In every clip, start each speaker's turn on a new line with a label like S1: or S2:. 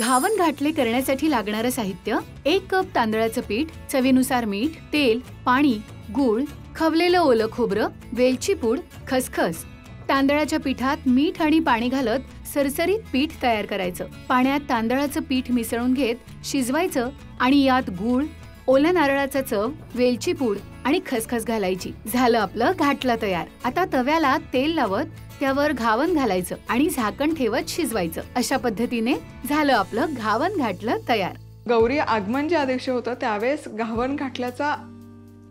S1: घावन घाटले करण्यासाठी लागणारं साहित्य: 1 कप तांदळाचं पीठ, चवीनुसार मीठ, तेल, पाणी, गूळ, खवलेलं ओलं खोबरं, वेलची पूड, खसखस. तांदळाच्या पिठात मीठ आणि पाणी घालत सरसरीत पीठ तयार करायचं. पाण्यात तांदळाचं पीठ मिसळून घेत शिजवायचं आणि यात गूळ, ओल्या नारळाचा चव, वेलची पूड आणि खसखस घालायची. झालं आपलं घाटलं तयार. आता तव्याला तेल लावत त्यावर घावन घालायचं आणि झाकण ठेवत शिजवायचं. अशा पद्धतीने झालं आपलं घावन घाटलं तयार.
S2: गौरी आगमन ज्या दिवशी होतं त्यावेळेस घावन घाटल्याचा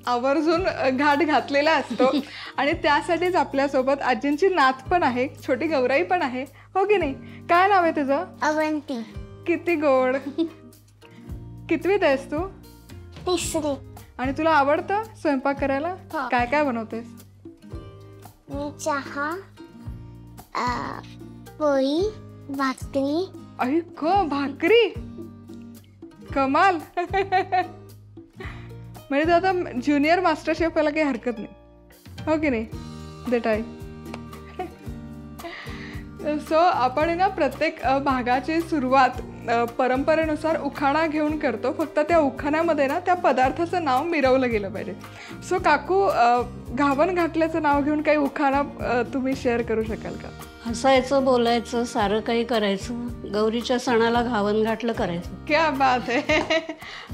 S2: आवर्जून घाट घातलेला असतो आणि त्यासाठीच आपल्यासोबत आजींची नात पण आहे, छोटी गौराई पण आहे, हो की नाही? काय नाव आहे तुझं?
S3: अवंती.
S2: किती गोड. कितवीत आहेस तू?
S3: 3री.
S2: आणि तुला आवडतं स्वयंपाक करायला? काय काय बनवतेस?
S3: मी चहा, पोळी, भाकरी.
S2: ऐक, भाकरी. कमाल. म्हणजे तू आता ज्युनियर मास्टर शेफ व्हायला काही हरकत नाही, हो की नाही? देट आहे. सो आपण ना प्रत्येक भागाची सुरुवात परंपरेनुसार उखाणा घेऊन करतो. फक्त त्या उखाण्यामध्ये ना त्या पदार्थाचं नाव मिरवलं गेलं पाहिजे. सो काकू, घावन घाटल्याचं नाव घेऊन काही उखाणा तुम्ही शेअर करू शकाल का?
S4: हसायचं, बोलायचं, सारं काही करायचं. गौरीच्या सणाला घावन घाटलं करायचं.
S2: क्या बात आहे.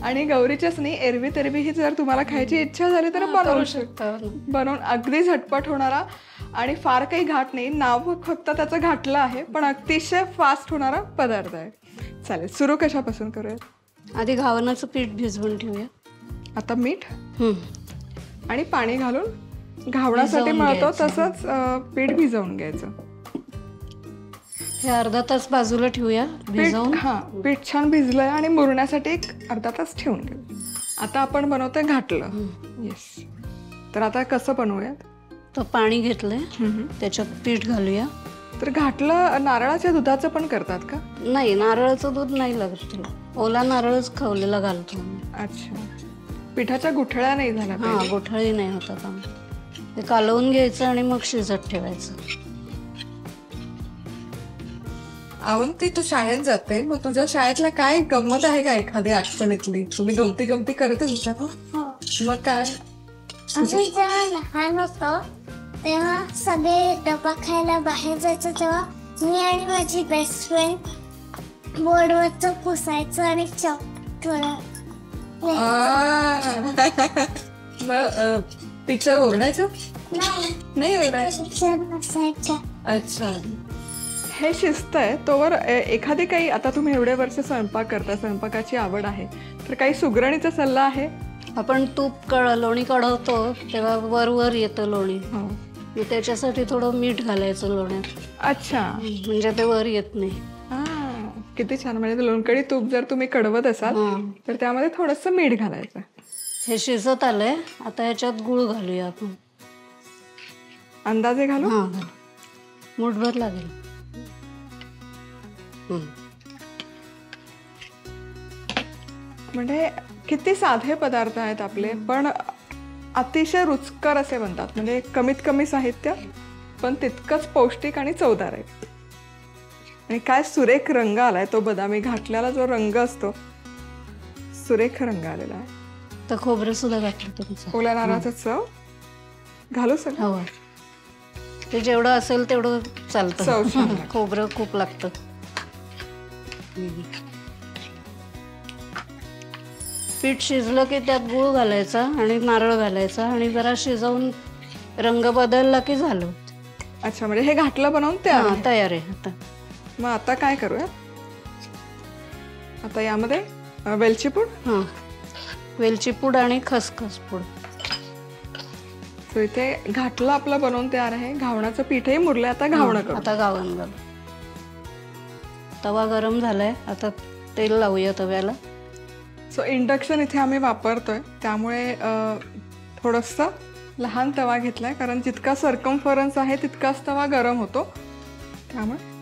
S2: आणि गौरीच्याच नाही, एरवी तेरवी ही जर तुम्हाला खायची इच्छा झाली तर बनवू शकता. बनवून अगदी झटपट होणारा आणि फार काही घाट नाही, नाव फक्त त्याचं घाटलं आहे, पण अतिशय फास्ट होणारा पदार्थ आहे. चालेल, सुरू कशापासून करूयात?
S4: आधी घावनाचं पीठ भिजवून ठेवूया.
S2: आता मीठ आणि पाणी घालून घावण्यासाठी मळतो तसंच पीठ भिजवून घ्यायचं.
S4: हे अर्धा तास बाजूला ठेवूया भिजवून.
S2: पीठ छान भिजलंय आणि मुरण्यासाठी एक अर्धा तास ठेवून घेऊ. आता आपण बनवतोय घाटलं. येस. तर आता कसं बनवूयात?
S4: तर पाणी घेतलंय, त्याच्यात पीठ घालूया.
S2: तर घाटलं नारळाच्या दुधाचं पण करतात का?
S4: नाही, नारळाचं दूध नाही लागत त्याला. ओला नारळच खवलेला घालतो.
S2: अच्छा. पिठाच्या गुठळ्या नाही झाल्या?
S4: हां, गुठळी नाही होतात. ते कालवून घ्यायचं आणि मग शिजत ठेवायचं.
S2: अवंती, तू शाळेत जाते, मग तुझ्या शाळेतला काय गंमत आहे का एखादी आठवणीतली? तुम्ही गमती गमती करते तुझ्या? मग काय?
S3: आम्ही जेव्हा लहान होतो तेव्हा सगळे डबा खायला बाहेर जायचं, तेव्हा मी आणि माझी बेस्ट फ्रेंड बोर्डवरचं पुसायचं आणि चॉक.
S2: मग टीचर ओरडायचं? नाही
S3: ओरडायचं.
S2: अच्छा. हे शिस्त आहे. तोवर एखादी काही, आता तुम्ही एवढे वर्ष स्वयंपाक करता, स्वयंपाकाची आवड आहे, तर काही सुगरणीचा सल्ला आहे?
S4: आपण तूप लोणी कढवतो तेव्हा वर वर येतं लोणी, त्याच्यासाठी थोडं मीठ घालायचं लोण्यात.
S2: अच्छा.
S4: म्हणजे ते वर येत नाही.
S2: किती छान. म्हणजे लोणकडी तूप जर तुम्ही कढवत असाल तर त्यामध्ये थोडंसं मीठ घालायचं.
S4: हे शिजत आलंय, आता ह्याच्यात गूळ घालूया आपण.
S2: अंदाजे घालू?
S4: हां, मूठभर लागेल.
S2: म्हणजे किती साधे पदार्थ आहेत आपले, पण अतिशय रुचकर असे बनतात. म्हणजे कमीत कमी साहित्य पण तितकंच पौष्टिक आणि चवदार आहे. आणि काय सुरेख रंग आलाय तो बदामी. घाटल्याला जो रंग असतो, सुरेख रंग आलेला आहे.
S4: तर खोबरं सुद्धा घातलं तुमचं.
S2: ओल्या नारळाचं चव घालू सगळं?
S4: हो, ते जेवढं असेल तेवढं चालतं.
S2: चव छान.
S4: खोबरं खूप लागतं. पीठ शिजलं की त्यात गूळ घालायचा आणि नारळ घालायचा आणि जरा शिजवून रंग बदलला की झालं.
S2: अच्छा. म्हणजे हे घाटलं बनवून
S4: तयार आहे आता.
S2: मग आता काय करूया? आता यामध्ये वेलची पूड.
S4: वेलची पूड आणि खसखस पूड.
S2: तो इथे घाटलं आपलं बनवून तयार आहे. घावणाचं पीठही मुरलं. आता घावणं करू.
S4: आता घावण घालू. तवा गरम झालाय, आता तेल लावूया तव्याला.
S2: सो इंडक्शन इथे आम्ही वापरतोय, त्यामुळे थोडंसं लहान तवा घेतलाय, कारण जितका सर्कम्फरन्स आहे तितकाच तवा गरम होतो. त्यामुळे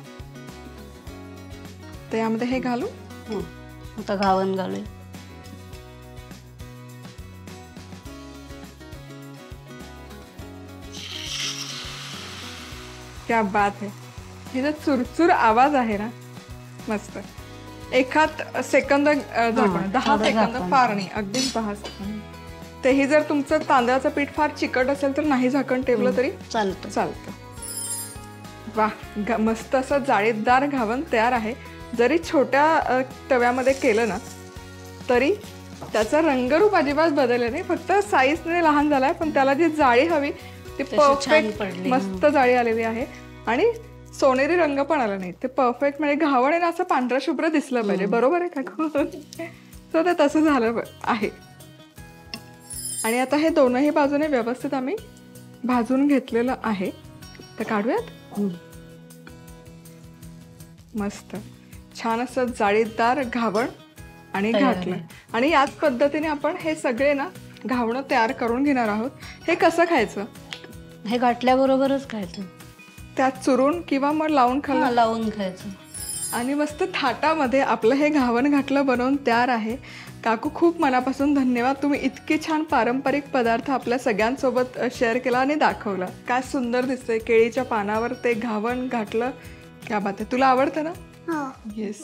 S2: त्यामध्ये हे घालू.
S4: आता घावण घालूया.
S2: क्या बात आहे. हे जो चुरचुर आवाज आहे ना, मस्त. एखाद सेकंद झाकण, 10
S4: थोडं
S2: सेकंद
S4: झाकण.
S2: फार नाही, अगदी 10 सेकंद. तेही जर तुमचं तांदळाचं पीठ फार चिकट असेल तर नाही झाकण ठेवलं तरी
S4: चालतं.
S2: चालतं. वा, मस्त असं जाळीदार घावण तयार आहे. जरी छोट्या तव्यामध्ये केलं ना तरी त्याचा रंगरूप अजिबात बदलला नाही, फक्त साईजने लहान झालाय, पण त्याला जी जाळी हवी ती
S4: तशी छान
S2: परफेक्ट
S4: पडली.
S2: मस्त जाळी आलेली आहे आणि सोनेरी रंग पण आला नाही. ते परफेक्ट म्हणजे घावण आहे ना असं पांढरा शुभ्र दिसलं पाहिजे. बरोबर आहे का? सो ते तसं झालं आहे. आणि आता हे दोनही बाजूने व्यवस्थित आम्ही भाजून घेतलेलं आहे. तर काढूयात. मस्त छान असं जाळीदार घावण आणि घाटलं. आणि याच पद्धतीने आपण हे सगळे ना घावणं तयार करून घेणार आहोत. हे कसं खायचं?
S4: हे घाटल्याबरोबरच खायचं.
S2: त्यात चुरून किंवा मग लावून खाल्लं
S4: लावून खायचं.
S2: आणि मस्त थाटामध्ये आपलं हे घावण घाटलं बनवून तयार आहे. काकू खूप मनापासून धन्यवाद. तुम्ही इतके छान पारंपरिक पदार्थ आपल्या सगळ्यांसोबत शेअर केला आणि दाखवला. काय सुंदर दिसतंय केळीच्या पानावर ते घावण घाटलं. क्या बात आहे. तुला आवडतं ना?
S3: हो.
S2: येस.